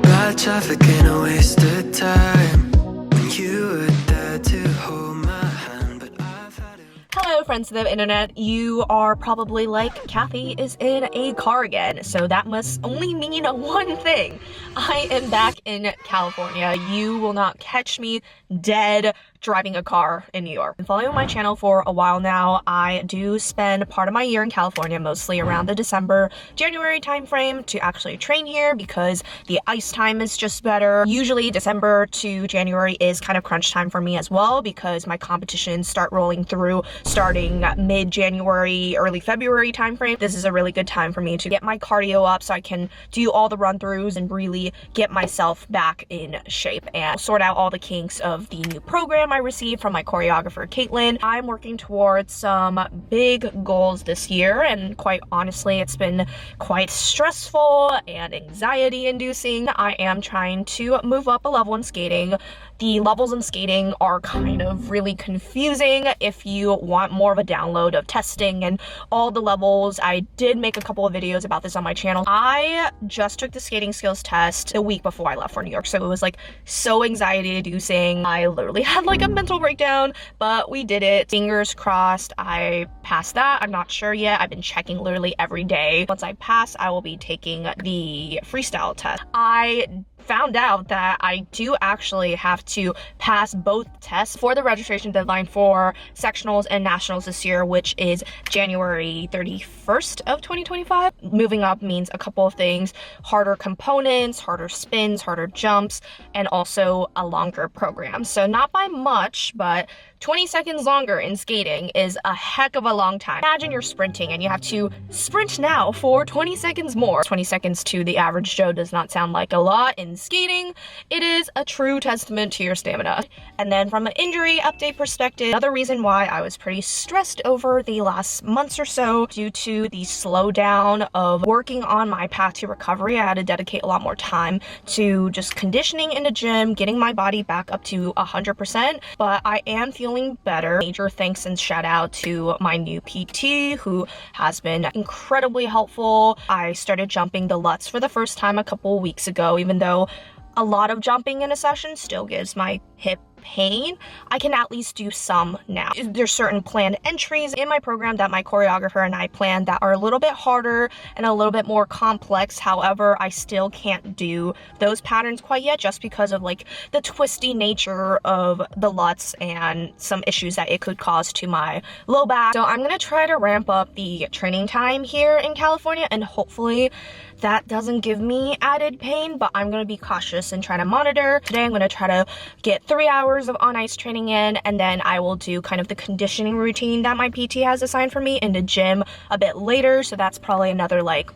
Bad traffic ain't a waste of time when you were there to hold my hand, but I've had it. Hello friends of the internet, you are probably like, Kathy is in a car again, so that must only mean one thing. I am back in California. You will not catch me dead driving a car in New York. I've been following my channel for a while now. I do spend part of my year in California, mostly around the December, January timeframe to actually train here because the ice time is just better. Usually December to January is kind of crunch time for me as well because my competitions start rolling through starting mid-January, early February timeframe. This is a really good time for me to get my cardio up so I can do all the run-throughs and really get myself back in shape and sort out all the kinks of the new program I received from my choreographer, Caitlin. I'm working towards some big goals this year, and quite honestly, it's been quite stressful and anxiety-inducing. I am trying to move up a level in skating. The levels in skating are kind of really confusing if you want more of a download of testing and all the levels. I did make a couple of videos about this on my channel. I just took the skating skills test a week before I left for New York, so it was like so anxiety-inducing. I literally had like a mental breakdown, but we did it. Fingers crossed I passed that. I'm not sure yet. I've been checking literally every day. Once I pass, I will be taking the freestyle test. I found out that I do actually have to pass both tests for the registration deadline for sectionals and nationals this year, which is January 31st of 2025. Moving up means a couple of things: harder components, harder spins, harder jumps, and also a longer program. So not by much, but 20 seconds longer in skating is a heck of a long time. Imagine you're sprinting and you have to sprint now for 20 seconds more. 20 seconds to the average Joe does not sound like a lot. In skating, it is a true testament to your stamina. And then from an injury update perspective, another reason why I was pretty stressed over the last months or so due to the slowdown of working on my path to recovery. I had to dedicate a lot more time to just conditioning in the gym, getting my body back up to 100%, but I am feeling better. Major thanks and shout out to my new PT who has been incredibly helpful. I started jumping the Lutz for the first time a couple weeks ago. Even though a lot of jumping in a session still gives my hip pain, I can at least do some now. There's certain planned entries in my program that my choreographer and I planned that are a little bit harder and a little bit more complex. However, I still can't do those patterns quite yet just because of like the twisty nature of the Lutz and some issues that it could cause to my low back. So I'm gonna try to ramp up the training time here in California, and hopefully that doesn't give me added pain, but I'm gonna be cautious and try to monitor. Today I'm gonna try to get 3 hours of on-ice training in, and then I will do kind of the conditioning routine that my PT has assigned for me in the gym a bit later. So that's probably another like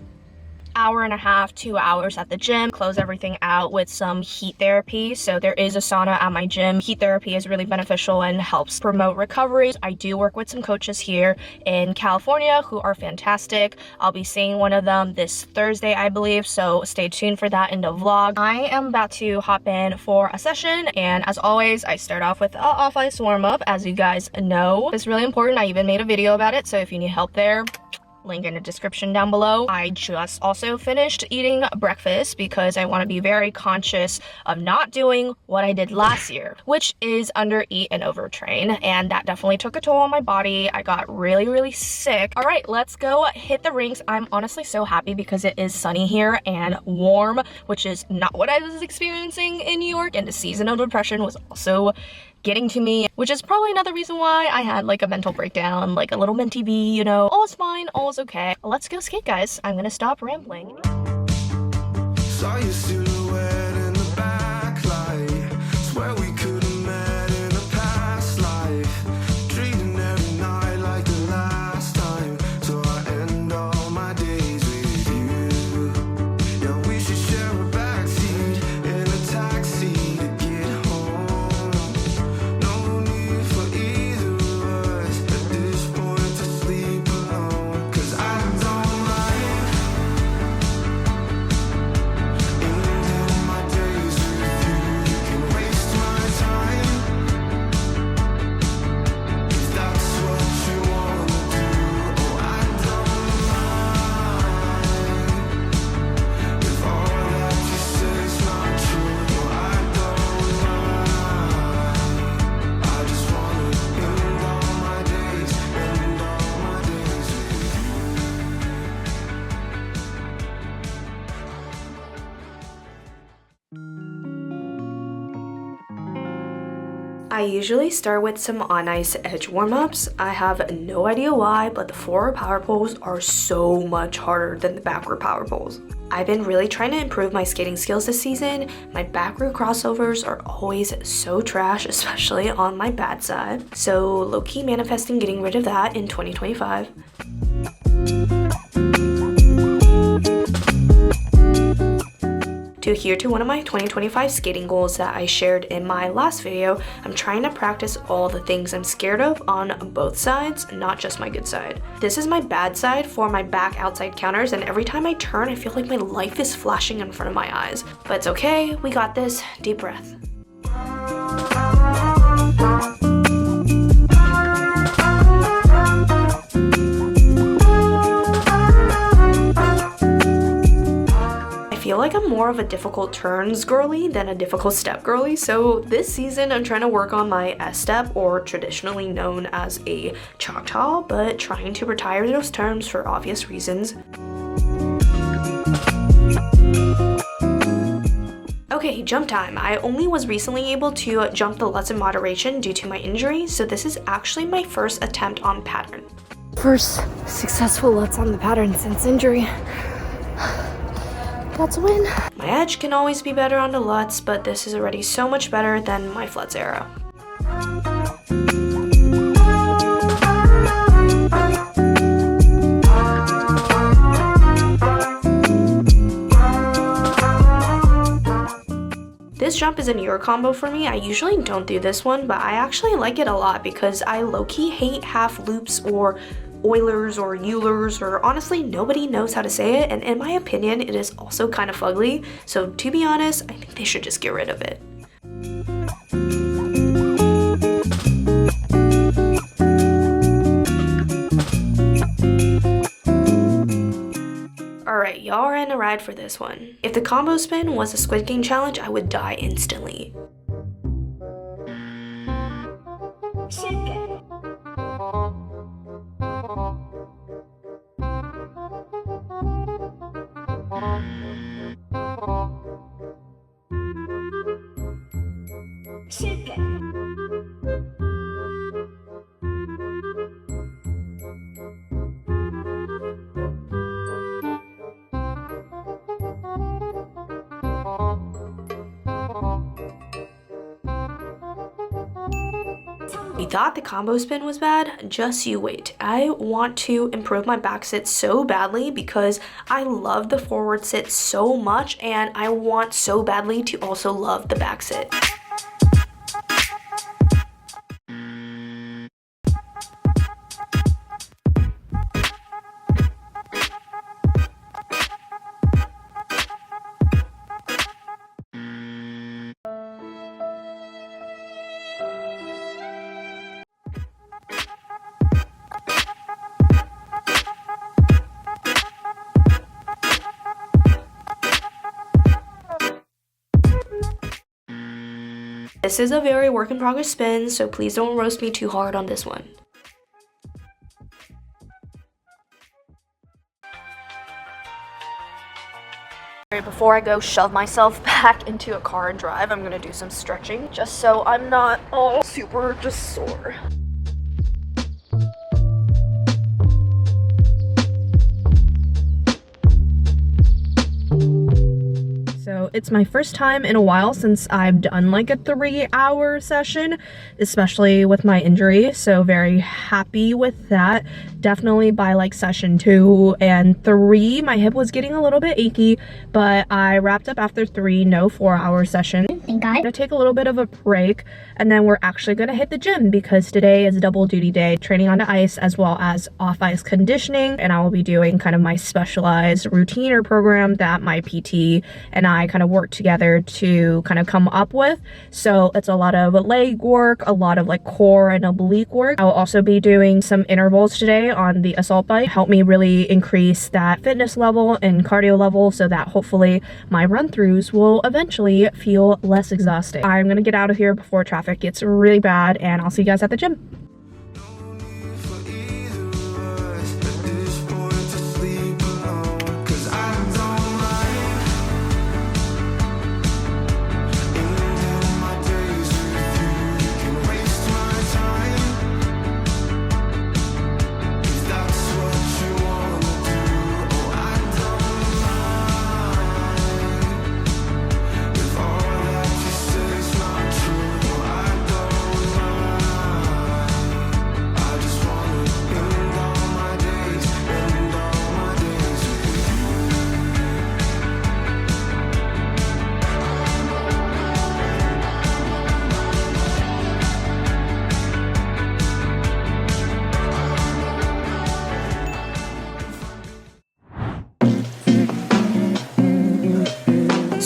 hour and a half, 2 hours at the gym. Close everything out with some heat therapy. So there is a sauna at my gym. Heat therapy is really beneficial and helps promote recovery. I do work with some coaches here in California who are fantastic. I'll be seeing one of them this Thursday, I believe, so stay tuned for that in the vlog. I am about to hop in for a session, and as always, I start off with a off-ice warm-up, as you guys know. It's really important. I even made a video about it, so if you need help there, link in the description down below. I just also finished eating breakfast because I want to be very conscious of not doing what I did last year, which is undereat and overtrain, and that definitely took a toll on my body. I got really sick. All right, let's go hit the rinks. I'm honestly so happy because it is sunny here and warm, which is not what I was experiencing in New York, and the seasonal depression was also getting to me, which is probably another reason why I had like a mental breakdown, like a little mentee bee, you know. All is fine, all is okay. Let's go skate, guys. I'm gonna stop rambling. Saw your silhouette in the backlight. Swear we could have met in a past life. Treating every night like the last time. So I end all my days with you. Yeah, we should share a backseat in a taxi to get home. No need for either of us at this point to sleep alone. 'Cause I don't like I usually start with some on ice edge warm-ups. I have no idea why, but the forward power pulls are so much harder than the backward power pulls. I've been really trying to improve my skating skills this season. My back root crossovers are always so trash, especially on my bad side. So low-key manifesting getting rid of that in 2025. To adhere to one of my 2025 skating goals that I shared in my last video, I'm trying to practice all the things I'm scared of on both sides, not just my good side. This is my bad side for my back outside counters, and every time I turn, I feel like my life is flashing in front of my eyes. But it's okay, we got this. Deep breath. I feel like I'm more of a difficult turns girly than a difficult step girly, so this season I'm trying to work on my S-step, or traditionally known as a Choctaw, but trying to retire those terms for obvious reasons. Okay, jump time. I only was recently able to jump the Lutz in moderation due to my injury, so this is actually my first attempt on pattern. First successful Lutz on the pattern since injury. That's a win. My edge can always be better on the Lutz, but this is already so much better than my Flutz era. This jump is a newer combo for me. I usually don't do this one, but I actually like it a lot because I low-key hate half loops or Oilers or Eulers, or honestly nobody knows how to say it, and in my opinion it is also kind of fugly, so to be honest I think they should just get rid of it. Alright, y'all are in a ride for this one. If the combo spin was a Squid Game challenge, I would die instantly. You thought the combo spin was bad? Just you wait. I want to improve my back sit so badly because I love the forward sit so much, and I want so badly to also love the back sit. This is a very work in progress spin, so please don't roast me too hard on this one. Alright, before I go shove myself back into a car and drive, I'm gonna do some stretching just so I'm not all super just sore. So it's my first time in a while since I've done like a 3-hour session, especially with my injury, so very happy with that. Definitely by like session 2 and 3 my hip was getting a little bit achy, but I wrapped up after 3, no 4-hour session. Thank God. I'm gonna take a little bit of a break, and then we're actually gonna hit the gym because today is a double duty day, training on the ice as well as off ice conditioning, and I will be doing kind of my specialized routine or program that my PT and I kind of work together to kind of come up with. So it's a lot of leg work, a lot of like core and oblique work. I will also be doing some intervals today on the assault bike, help me really increase that fitness level and cardio level so that hopefully my run-throughs will eventually feel less exhausting. I'm gonna get out of here before traffic gets really bad, and I'll see you guys at the gym.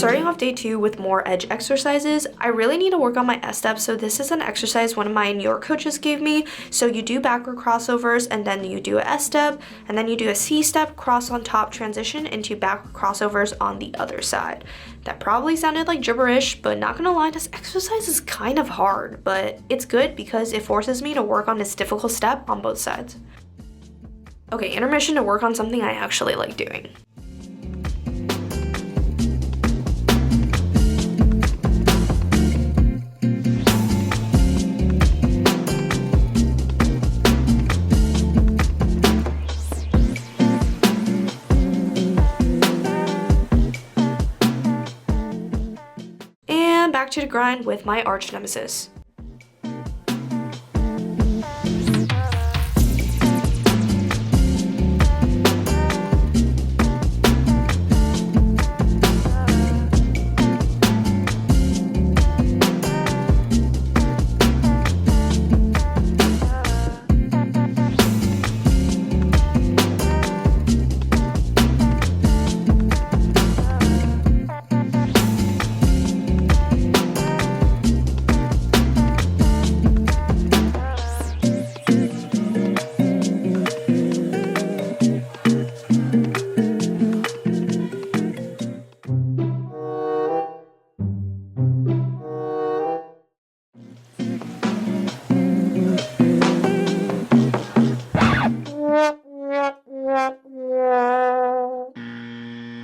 Starting off day 2 with more edge exercises, I really need to work on my S-step, so this is an exercise one of my New York coaches gave me. So you do backward crossovers, and then you do a S-step, and then you do a C-step, cross on top, transition into backward crossovers on the other side. That probably sounded like gibberish, but not gonna lie, this exercise is kind of hard, but it's good because it forces me to work on this difficult step on both sides. Okay, intermission to work on something I actually like doing. And back to the grind with my arch nemesis.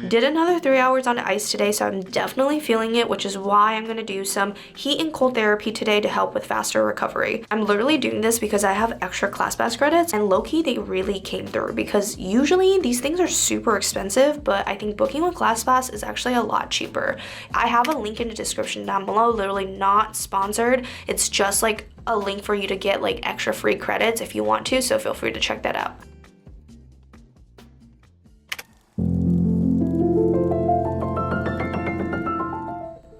Did another 3 hours on ice today, so I'm definitely feeling it, which is why I'm going to do some heat and cold therapy today to help with faster recovery. I'm literally doing this because I have extra ClassPass credits, and low-key they really came through because usually these things are super expensive, but I think booking with ClassPass is actually a lot cheaper. I have a link in the description down below, literally not sponsored. It's just like a link for you to get like extra free credits if you want to, so feel free to check that out.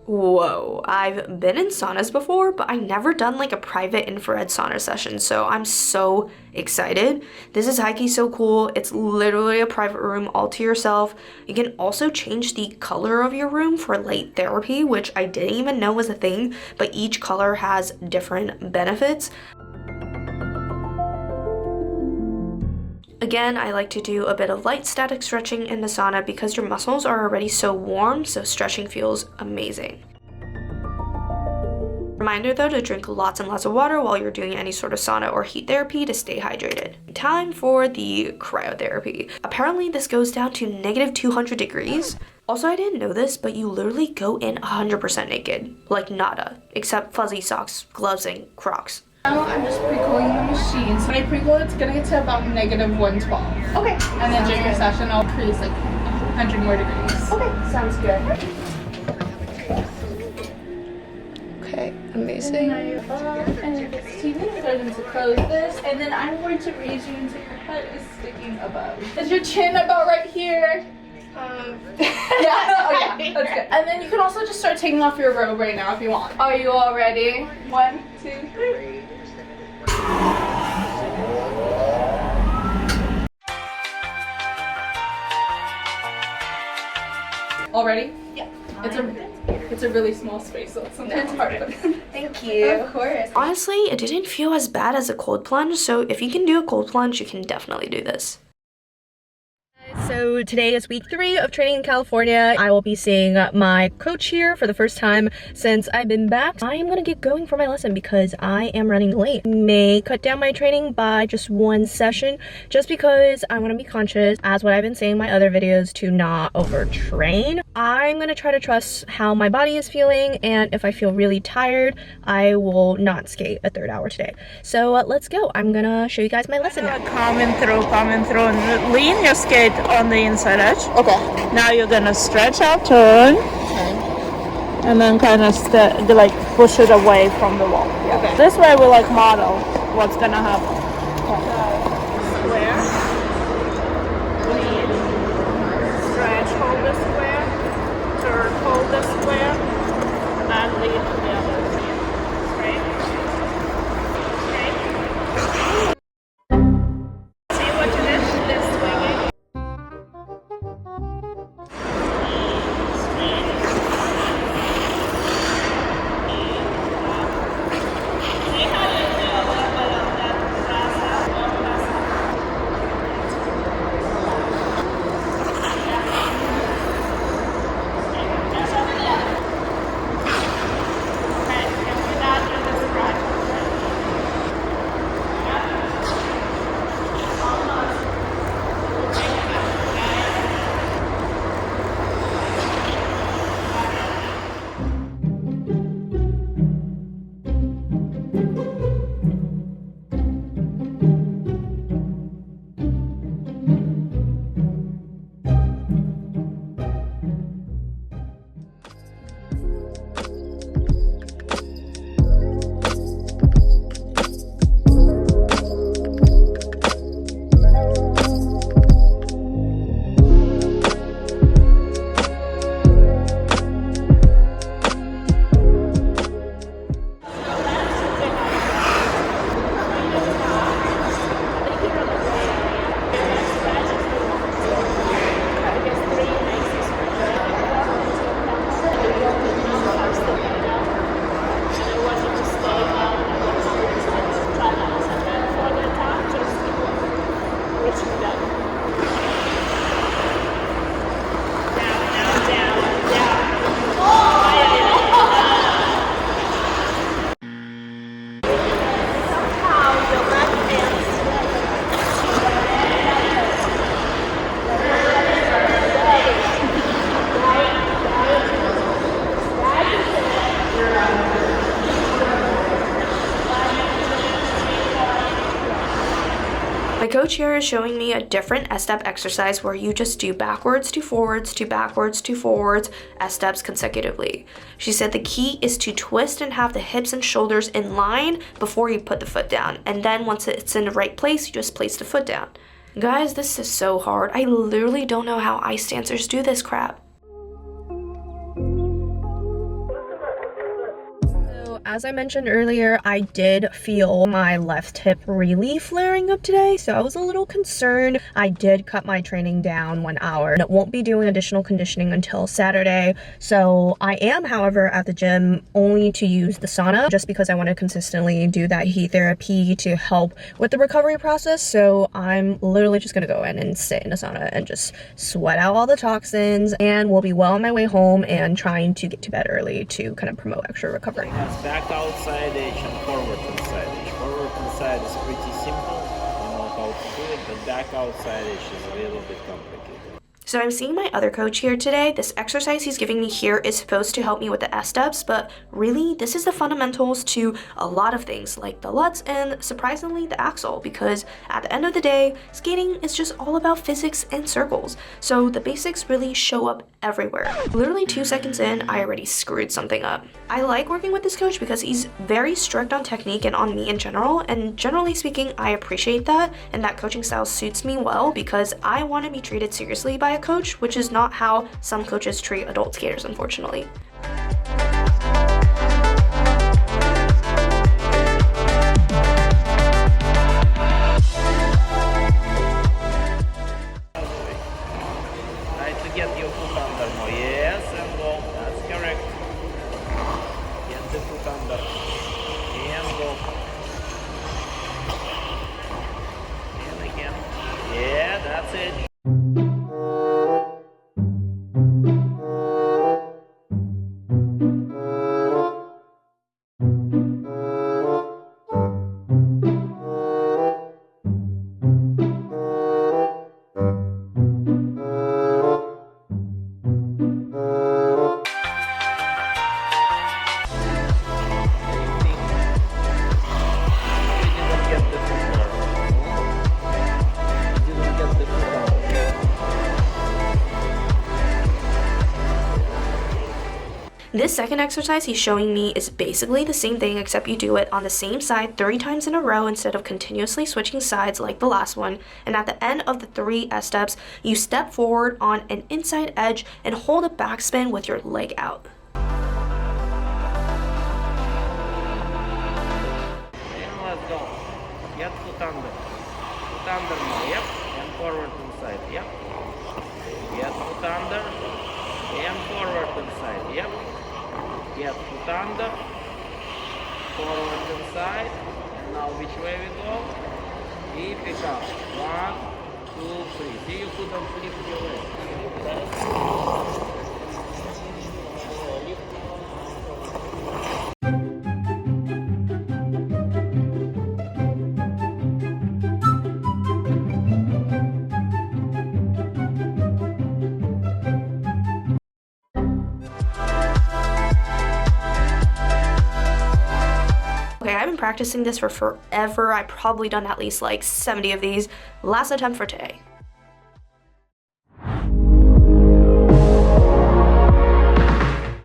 Whoa, I've been in saunas before, but I never done like a private infrared sauna session, so I'm so excited. This is high-key so cool. It's literally a private room all to yourself. You can also change the color of your room for light therapy, which I didn't even know was a thing, but each color has different benefits. Again, I like to do a bit of light static stretching in the sauna because your muscles are already so warm, so stretching feels amazing. Reminder though to drink lots and lots of water while you're doing any sort of sauna or heat therapy to stay hydrated. Time for the cryotherapy. Apparently this goes down to -200 degrees. Also, I didn't know this, but you literally go in 100% naked. Like nada, except fuzzy socks, gloves, and Crocs. Now I'm just pre-cooling the machine. So when I pre-cool, it's gonna get to about -112. Okay. And then during your session, I'll increase like 100 more degrees. Okay, sounds good. Okay, amazing. Now you're up, and if it's too big, I'm going to close this, and then I'm going to raise you until your head is sticking above. Is your chin about right here? Yeah, oh yeah, that's good. And then you can also just start taking off your robe right now if you want. Are you all ready? 1, 2, 3. All ready? Yeah. It's a really small space, so it's sometimes hard. But Thank you. Of course. Honestly, it didn't feel as bad as a cold plunge, so if you can do a cold plunge, you can definitely do this. So today is week 3 of training in California. I will be seeing my coach here for the first time since I've been back. I am gonna get going for my lesson because I am running late. May cut down my training by just 1 session just because I want to be conscious, as what I've been saying in my other videos, to not overtrain. I'm gonna try to trust how my body is feeling, and if I feel really tired, I will not skate a 3rd hour today. So let's go. I'm gonna show you guys my lesson now. Coming through, and lean your skate on the inside edge. Okay. Now you're gonna stretch out, turn, and then kind of like push it away from the wall. Okay. This way we like model what's gonna happen. Square, lean, stretch, hold the square, turn, hold the square, and lean to the other. Straight, straight. See what you did? This swinging. My coach here is showing me a different S-step exercise where you just do backwards to forwards to backwards to forwards S-steps consecutively. She said the key is to twist and have the hips and shoulders in line before you put the foot down, and then once it's in the right place, you just place the foot down. Guys, this is so hard. I literally don't know how ice dancers do this crap. As I mentioned earlier, I did feel my left hip really flaring up today, so I was a little concerned. I did cut my training down 1 hour, and it won't be doing additional conditioning until Saturday. So I am, however, at the gym only to use the sauna, just because I want to consistently do that heat therapy to help with the recovery process. So I'm literally just gonna go in and sit in the sauna and just sweat out all the toxins, and we'll be well on my way home and trying to get to bed early to kind of promote extra recovery. Back outside edge and forward inside edge. Forward inside is pretty simple, you know how to do it, but back outside edge is a little bit complicated. So I'm seeing my other coach here today. This exercise he's giving me here is supposed to help me with the S-steps, but really this is the fundamentals to a lot of things like the lutz and surprisingly the axle, because at the end of the day, skating is just all about physics and circles. So the basics really show up everywhere. Literally 2 seconds in, I already screwed something up. I like working with this coach because he's very strict on technique and on me in general, and generally speaking, I appreciate that, and that coaching style suits me well because I want to be treated seriously by a coach, which is not how some coaches treat adult skaters, unfortunately. Try to get your foot under more. Yes, and go. That's correct. Get the foot under. And go. And again. Yeah, that's it. This second exercise he's showing me is basically the same thing, except you do it on the same side 3 times in a row instead of continuously switching sides like the last one. And at the end of the 3 S-steps, you step forward on an inside edge and hold a backspin with your leg out. And let's go. Get foot under. Foot under now. Yep. And forward inside. Yep. Get foot under. And forward inside. Yep. Get foot under. Forward inside. And now which way we go? We pick up. 1, 2, 3. See, you couldn't flip your leg. Okay, I've been practicing this for forever. I've probably done at least like 70 of these. Last attempt for today.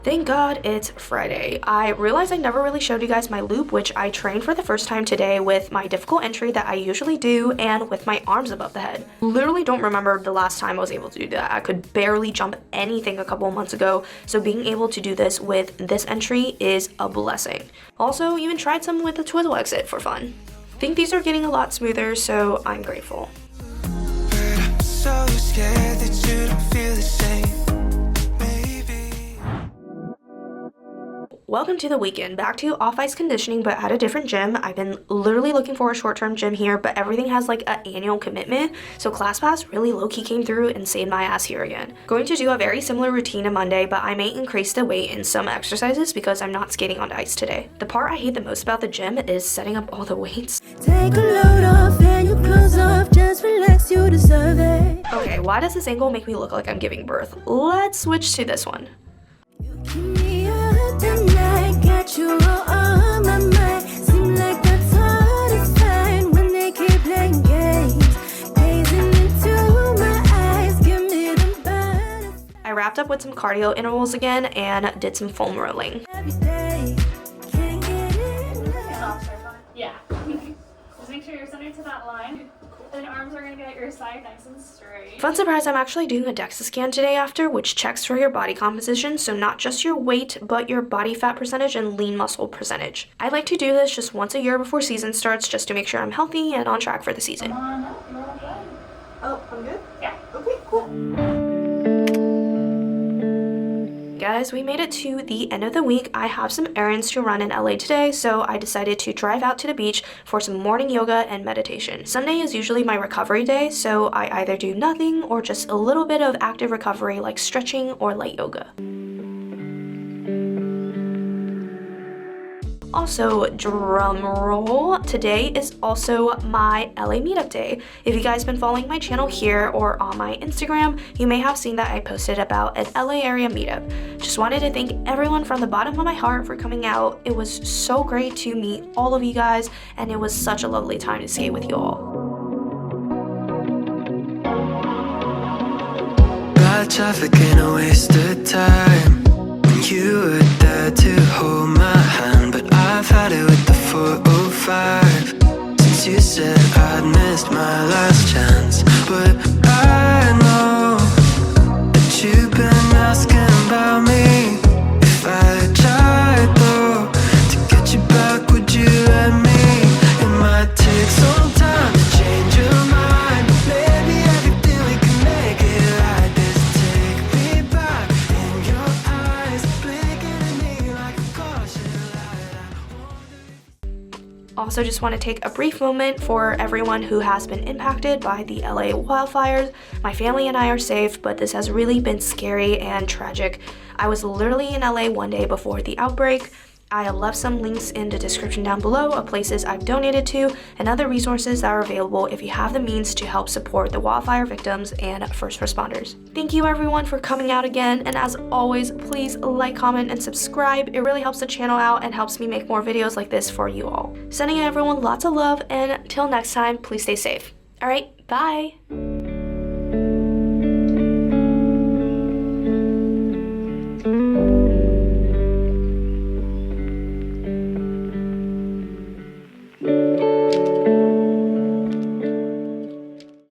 Thank God it's Friday. I realized I never really showed you guys my loop, which I trained for the first time today with my difficult entry that I usually do and with my arms above the head. Literally don't remember the last time I was able to do that. I could barely jump anything a couple of months ago, so being able to do this with this entry is a blessing. Also, even tried some with the twizzle exit for fun. I think these are getting a lot smoother, so I'm grateful. So scared that you don't feel the same. Welcome to the weekend. Back to off-ice conditioning, but at a different gym. I've been literally looking for a short-term gym here, but everything has like an annual commitment, so ClassPass really low-key came through and saved my ass here again. Going to do a very similar routine on Monday, but I may increase the weight in some exercises because I'm not skating on ice today. The part I hate the most about the gym is setting up all the weights. Take a load off and your clothes off, just relax, you deserve it. Okay, why does this angle make me look like I'm giving birth? Let's switch to this one. Keep me up at night, got you all on my mind. Seem like that's hard to find when they keep playing games. Gazing into my eyes, give me the butterflies I wrapped up with some cardio intervals again and did some foam rolling. every day. Can't get enough. Yeah. Just make sure you're centered to that line. And arms are gonna be at your side, nice and straight. Fun surprise, I'm actually doing a DEXA scan today after, which checks for your body composition, so not just your weight, but your body fat percentage and lean muscle percentage. I like to do this just once a year before season starts, just to make sure I'm healthy and on track for the season. Come on up, you're all good. Oh, I'm good? Yeah. Okay, cool. Guys, we made it to the end of the week. I have some errands to run in LA today, so I decided to drive out to the beach for some morning yoga and meditation. Sunday is usually my recovery day, so I either do nothing or just a little bit of active recovery like stretching or light yoga. Also, drum roll, today is also my LA meetup day. If you guys been following my channel here or on my Instagram, you may have seen that I posted about an LA area meetup. Just wanted to thank everyone from the bottom of my heart for coming out. It was so great to meet all of you guys, and it was such a lovely time to skate with you all. Bad traffic ain't a waste of time. When you were there to hold my hand, but I've had it with the 405 since you said I'd missed my last chance. But I know that you've been asking about me. If I tried though to get you back, would you let me? It might take some time to change your mind, but maybe everything we can make it right. This take me back in your eyes, blinking at me like a caution light. Also, just want to take a brief moment for everyone who has been impacted by the LA wildfires. My family and I are safe, but this has really been scary and tragic. I was literally in LA one day before the outbreak. I have left some links in the description down below of places I've donated to and other resources that are available if you have the means to help support the wildfire victims and first responders. Thank you everyone for coming out again, and as always, please like, comment, and subscribe. It really helps the channel out and helps me make more videos like this for you all. Sending everyone lots of love, and till next time, please stay safe. Alright, bye!